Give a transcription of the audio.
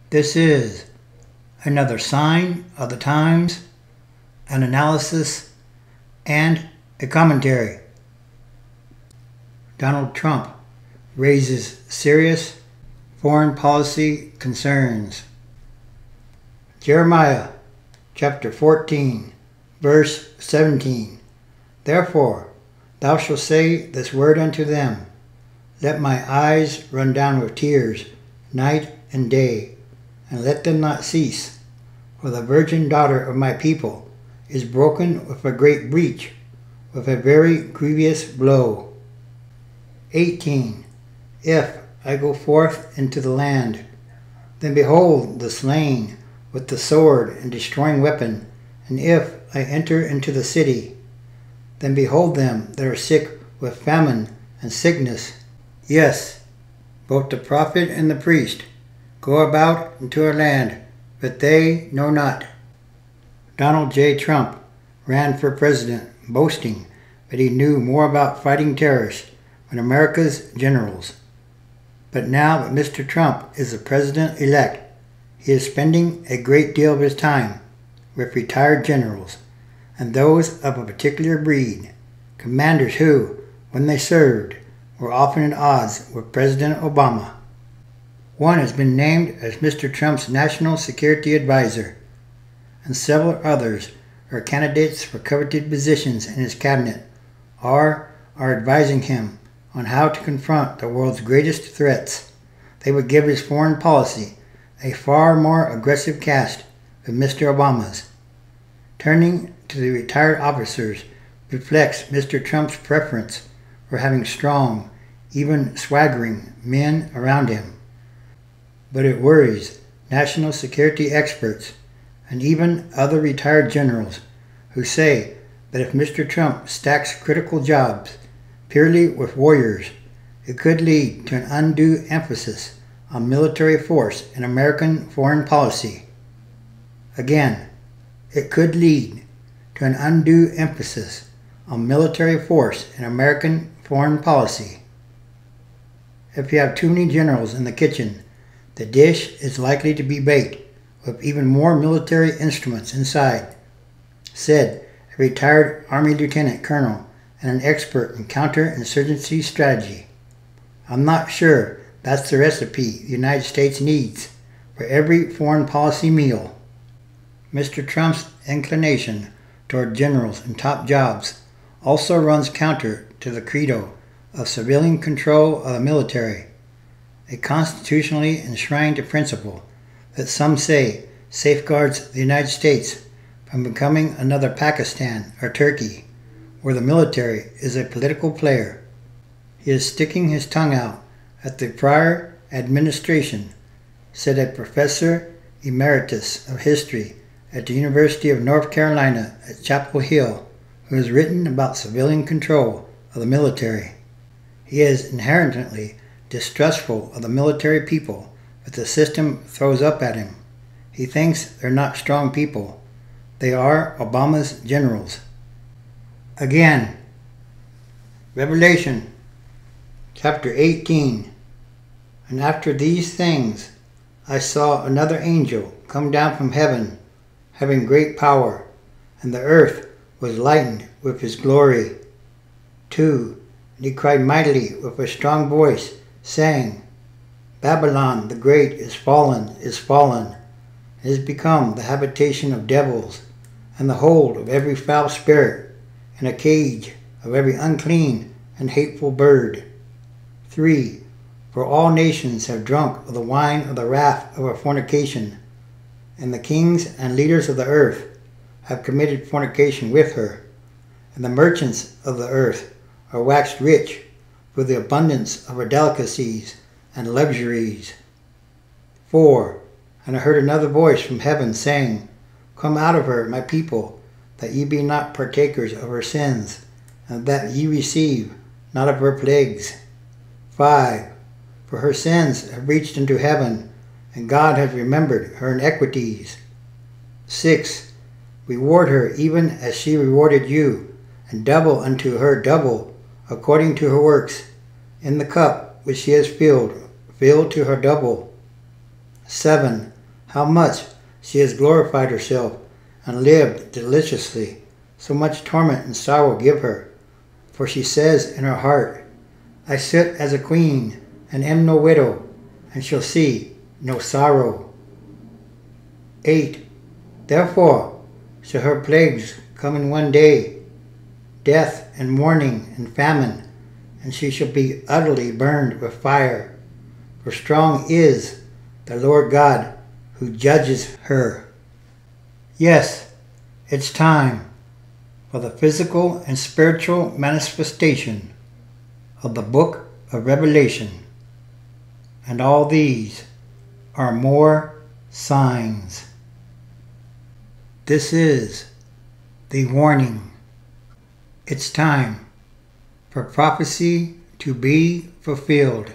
This is another sign of the times, an analysis, and a commentary. Donald Trump raises serious foreign policy concerns. Jeremiah chapter 14, verse 17. Therefore thou shalt say this word unto them, Let my eyes run down with tears night and day, and let them not cease. For the virgin daughter of my people is broken with a great breach, with a very grievous blow. 18. If I go forth into the land, then behold the slain with the sword and destroying weapon, and if I enter into the city, then behold them that are sick with famine and sickness. Yes, both the prophet and the priest go about into our land, but they know not. Donald J. Trump ran for president, boasting that he knew more about fighting terrorists than America's generals. But now that Mr. Trump is the president-elect, he is spending a great deal of his time with retired generals and those of a particular breed, commanders who, when they served, were often at odds with President Obama. One has been named as Mr. Trump's national security advisor, and several others are candidates for coveted positions in his cabinet or are advising him on how to confront the world's greatest threats. They would give his foreign policy a far more aggressive cast than Mr. Obama's. Turning to the retired officers reflects Mr. Trump's preference for having strong, even swaggering men around him. But it worries national security experts and even other retired generals who say that if Mr. Trump stacks critical jobs purely with warriors, it could lead to an undue emphasis on military force in American foreign policy. Again, it could lead to an undue emphasis on military force in American foreign policy. If you have too many generals in the kitchen, the dish is likely to be baked with even more military instruments inside, said a retired Army Lieutenant Colonel and an expert in counterinsurgency strategy. I'm not sure that's the recipe the United States needs for every foreign policy meal. Mr. Trump's inclination toward generals and top jobs also runs counter to the credo of civilian control of the military, a constitutionally enshrined principle that some say safeguards the United States from becoming another Pakistan or Turkey, where the military is a political player. He is sticking his tongue out at the prior administration, said a professor emeritus of history at the University of North Carolina at Chapel Hill, who has written about civilian control of the military. He is inherently distrustful of the military people that the system throws up at him. He thinks they're not strong people. They are Obama's generals. Again, Revelation chapter 18. And after these things I saw another angel come down from heaven, having great power, and the earth was lightened with his glory. 2. And he cried mightily with a strong voice, saying, Babylon the great is fallen, and is become the habitation of devils, and the hold of every foul spirit, and a cage of every unclean and hateful bird. 3. For all nations have drunk of the wine of the wrath of her fornication, and the kings and leaders of the earth have committed fornication with her, and the merchants of the earth are waxed rich for the abundance of her delicacies and luxuries. 4. And I heard another voice from heaven saying, Come out of her, my people, that ye be not partakers of her sins, and that ye receive not of her plagues. 5. For her sins have reached into heaven, and God has remembered her iniquities. 6. Reward her even as she rewarded you, and double unto her double, according to her works. In the cup which she has filled to her double. 7. how much she has glorified herself and lived deliciously. So much torment and sorrow give her. For she says in her heart, I sit as a queen, and am no widow, and shall see no sorrow. 8. Therefore shall her plagues come in one day, death and mourning and famine, and she shall be utterly burned with fire. For strong is the Lord God who judges her. Yes, it's time for the physical and spiritual manifestation of the book of Revelation. And all these are more signs. This is the warning. It's time for prophecy to be fulfilled.